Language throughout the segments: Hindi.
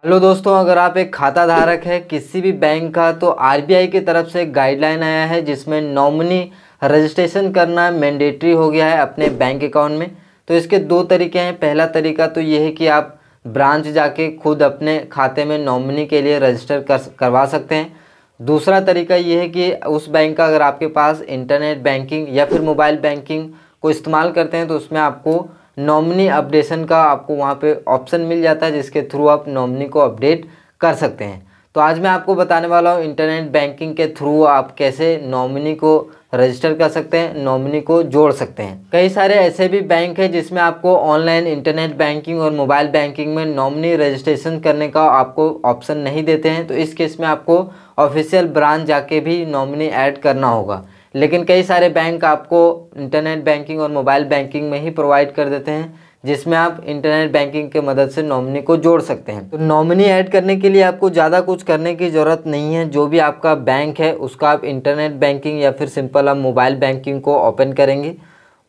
हेलो दोस्तों, अगर आप एक खाता धारक है किसी भी बैंक का तो आरबीआई की तरफ से एक गाइडलाइन आया है जिसमें नॉमिनी रजिस्ट्रेशन करना मैंडेटरी हो गया है अपने बैंक अकाउंट में। तो इसके दो तरीके हैं। पहला तरीका तो ये है कि आप ब्रांच जाके खुद अपने खाते में नॉमिनी के लिए रजिस्टर करवा सकते हैं। दूसरा तरीका ये है कि उस बैंक का अगर आपके पास इंटरनेट बैंकिंग या फिर मोबाइल बैंकिंग को इस्तेमाल करते हैं तो उसमें आपको नॉमिनी अपडेशन का आपको वहाँ पे ऑप्शन मिल जाता है जिसके थ्रू आप नॉमिनी को अपडेट कर सकते हैं। तो आज मैं आपको बताने वाला हूँ इंटरनेट बैंकिंग के थ्रू आप कैसे नॉमिनी को रजिस्टर कर सकते हैं, नॉमिनी को जोड़ सकते हैं। कई सारे ऐसे भी बैंक हैं जिसमें आपको ऑनलाइन इंटरनेट बैंकिंग और मोबाइल बैंकिंग में नॉमिनी रजिस्ट्रेशन करने का आपको ऑप्शन नहीं देते हैं। तो इस केस में आपको ऑफिशियल ब्रांच जाके भी नॉमिनी ऐड करना होगा। लेकिन कई सारे बैंक आपको इंटरनेट बैंकिंग और मोबाइल बैंकिंग में ही प्रोवाइड कर देते हैं जिसमें आप इंटरनेट बैंकिंग के मदद से नॉमिनी को जोड़ सकते हैं। तो नॉमिनी ऐड करने के लिए आपको ज़्यादा कुछ करने की ज़रूरत नहीं है। जो भी आपका बैंक है उसका आप इंटरनेट बैंकिंग या फिर सिंपल आप मोबाइल बैंकिंग को ओपन करेंगे।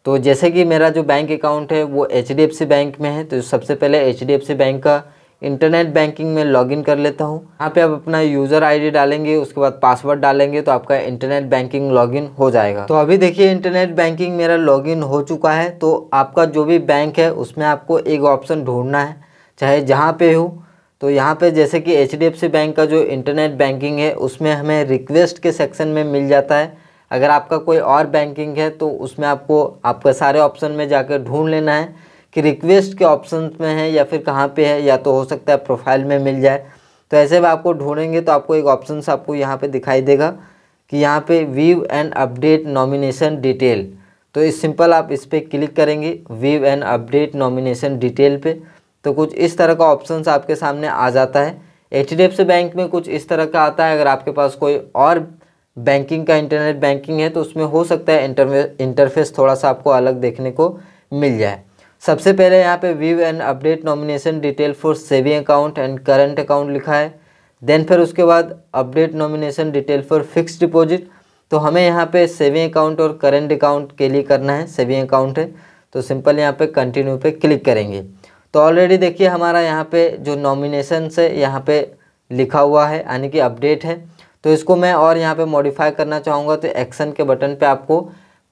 तो जैसे कि मेरा जो बैंक अकाउंट है वो एचडीएफसी बैंक में है, तो सबसे पहले एचडीएफसी बैंक का इंटरनेट बैंकिंग में लॉगिन कर लेता हूँ। यहाँ पे आप अपना यूज़र आईडी डालेंगे, उसके बाद पासवर्ड डालेंगे तो आपका इंटरनेट बैंकिंग लॉगिन हो जाएगा। तो अभी देखिए इंटरनेट बैंकिंग मेरा लॉगिन हो चुका है। तो आपका जो भी बैंक है उसमें आपको एक ऑप्शन ढूंढना है, चाहे जहाँ पे हो। तो यहाँ पे जैसे कि एचडीएफसी बैंक का जो इंटरनेट बैंकिंग है उसमें हमें रिक्वेस्ट के सेक्शन में मिल जाता है। अगर आपका कोई और बैंकिंग है तो उसमें आपको आपका सारे ऑप्शन में जाकर ढूंढ लेना है कि रिक्वेस्ट के ऑप्शन में है या फिर कहाँ पे है, या तो हो सकता है प्रोफाइल में मिल जाए। तो ऐसे में आपको ढूंढेंगे तो आपको एक ऑप्शन आपको यहाँ पे दिखाई देगा कि यहाँ पे view and update nomination detail. तो इस सिंपल आप इस पर क्लिक करेंगे view and update nomination detail पे, तो कुछ इस तरह का ऑप्शन आपके सामने आ जाता है। एचडीएफसी बैंक में कुछ इस तरह का आता है। अगर आपके पास कोई और बैंकिंग का इंटरनेट बैंकिंग है तो उसमें हो सकता है इंटरफेस थोड़ा सा आपको अलग देखने को मिल जाए। सबसे पहले यहाँ पे view and update nomination detail for saving account and current account लिखा है। देन फिर उसके बाद update nomination detail for fixed deposit. तो हमें यहाँ पे सेविंग अकाउंट और करंट अकाउंट के लिए करना है। सेविंग अकाउंट है तो सिंपल यहाँ पे कंटिन्यू पे क्लिक करेंगे। तो ऑलरेडी देखिए हमारा यहाँ पे जो नॉमिनेशन से यहाँ पे लिखा हुआ है यानी कि अपडेट है। तो इसको मैं और यहाँ पे मॉडिफाई करना चाहूँगा तो एक्शन के बटन पे आपको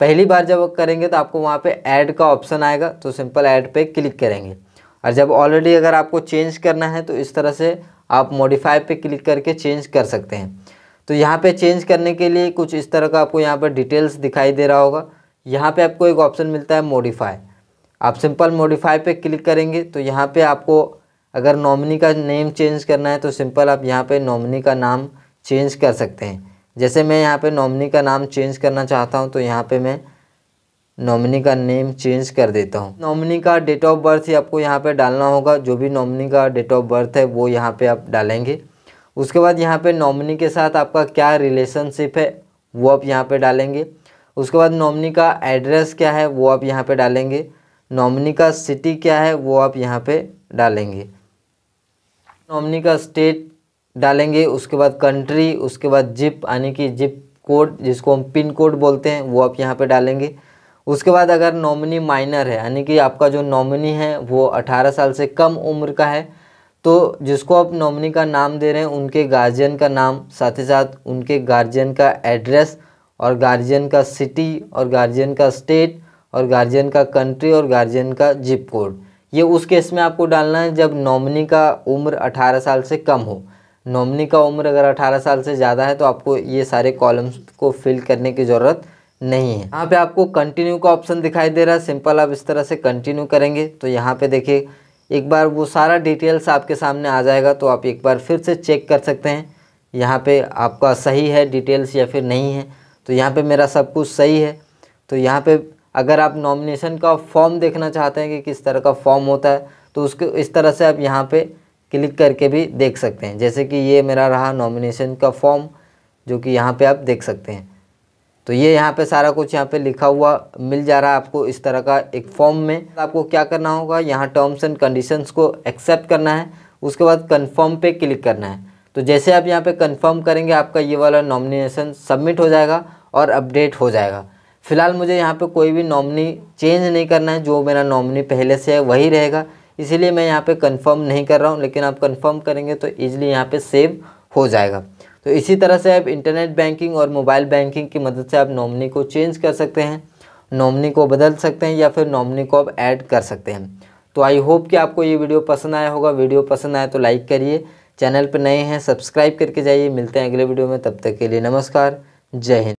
पहली बार जब करेंगे तो आपको वहाँ पे ऐड का ऑप्शन आएगा, तो सिंपल ऐड पे क्लिक करेंगे। और जब ऑलरेडी अगर आपको चेंज करना है तो इस तरह से आप मॉडिफाई पे क्लिक करके चेंज कर सकते हैं। तो यहाँ पे चेंज करने के लिए कुछ इस तरह का आपको यहाँ पर डिटेल्स दिखाई दे रहा होगा। यहाँ पे आपको एक ऑप्शन मिलता है मॉडिफाई। आप सिंपल मॉडिफाई पे क्लिक करेंगे तो यहाँ पे आपको अगर नॉमिनी का नेम चेंज करना है तो सिंपल आप यहाँ पे नॉमिनी का नाम चेंज कर सकते हैं। जैसे मैं यहाँ पे नॉमिनी का नाम चेंज करना चाहता हूँ तो यहाँ पे मैं नॉमिनी का नेम चेंज कर देता हूँ। नॉमिनी का डेट ऑफ बर्थ ही आपको यहाँ पे डालना होगा। जो भी नॉमिनी का डेट ऑफ बर्थ है वो यहाँ पे आप डालेंगे। उसके बाद यहाँ पे नॉमिनी के साथ आपका क्या रिलेशनशिप है वो आप यहाँ पे डालेंगे। उसके बाद नॉमिनी का एड्रेस क्या है वो आप यहाँ पे डालेंगे। नॉमिनी का सिटी क्या है वो आप यहाँ पे डालेंगे। नॉमिनी का स्टेट डालेंगे। उसके बाद कंट्री, उसके बाद जिप यानी कि जिप कोड जिसको हम पिन कोड बोलते हैं वो आप यहाँ पे डालेंगे। उसके बाद अगर नॉमिनी माइनर है यानी कि आपका जो नॉमिनी है वो 18 साल से कम उम्र का है तो जिसको आप नॉमिनी का नाम दे रहे हैं उनके गार्जियन का नाम, साथ ही साथ उनके गार्जियन का एड्रेस और गार्जियन का सिटी और गार्जियन का स्टेट और गार्जियन का कंट्री और गार्जियन का जिप कोड, ये उस केस में आपको डालना है जब नॉमिनी का उम्र 18 साल से कम हो। नॉमिनी का उम्र अगर 18 साल से ज़्यादा है तो आपको ये सारे कॉलम्स को फिल करने की ज़रूरत नहीं है। यहाँ पे आपको कंटिन्यू का ऑप्शन दिखाई दे रहा है। सिंपल आप इस तरह से कंटिन्यू करेंगे तो यहाँ पे देखिए एक बार वो सारा डिटेल्स आपके सामने आ जाएगा। तो आप एक बार फिर से चेक कर सकते हैं यहाँ पे आपका सही है डिटेल्स या फिर नहीं है। तो यहाँ पे मेरा सब कुछ सही है। तो यहाँ पे अगर आप नॉमिनेशन का फॉर्म देखना चाहते हैं कि किस तरह का फॉर्म होता है तो उसको इस तरह से आप यहाँ पे क्लिक करके भी देख सकते हैं। जैसे कि ये मेरा रहा नॉमिनेशन का फॉर्म जो कि यहाँ पे आप देख सकते हैं। तो ये यहाँ पे सारा कुछ यहाँ पे लिखा हुआ मिल जा रहा है आपको इस तरह का एक फॉर्म में। आपको क्या करना होगा, यहाँ टर्म्स एंड कंडीशंस को एक्सेप्ट करना है। उसके बाद कन्फर्म पे क्लिक करना है। तो जैसे आप यहाँ पे कन्फर्म करेंगे आपका ये वाला नॉमिनेशन सबमिट हो जाएगा और अपडेट हो जाएगा। फिलहाल मुझे यहाँ पे कोई भी नॉमिनी चेंज नहीं करना है, जो मेरा नॉमिनी पहले से है वही रहेगा। इसीलिए मैं यहाँ पे कंफर्म नहीं कर रहा हूँ, लेकिन आप कंफर्म करेंगे तो ईजिली यहाँ पे सेव हो जाएगा। तो इसी तरह से आप इंटरनेट बैंकिंग और मोबाइल बैंकिंग की मदद से आप नॉमिनी को चेंज कर सकते हैं, नॉमिनी को बदल सकते हैं या फिर नॉमिनी को आप ऐड कर सकते हैं। तो आई होप कि आपको ये वीडियो पसंद आया होगा। वीडियो पसंद आया तो लाइक करिए, चैनल पर नए हैं सब्सक्राइब करके जाइए। मिलते हैं अगले वीडियो में, तब तक के लिए नमस्कार, जय हिंद।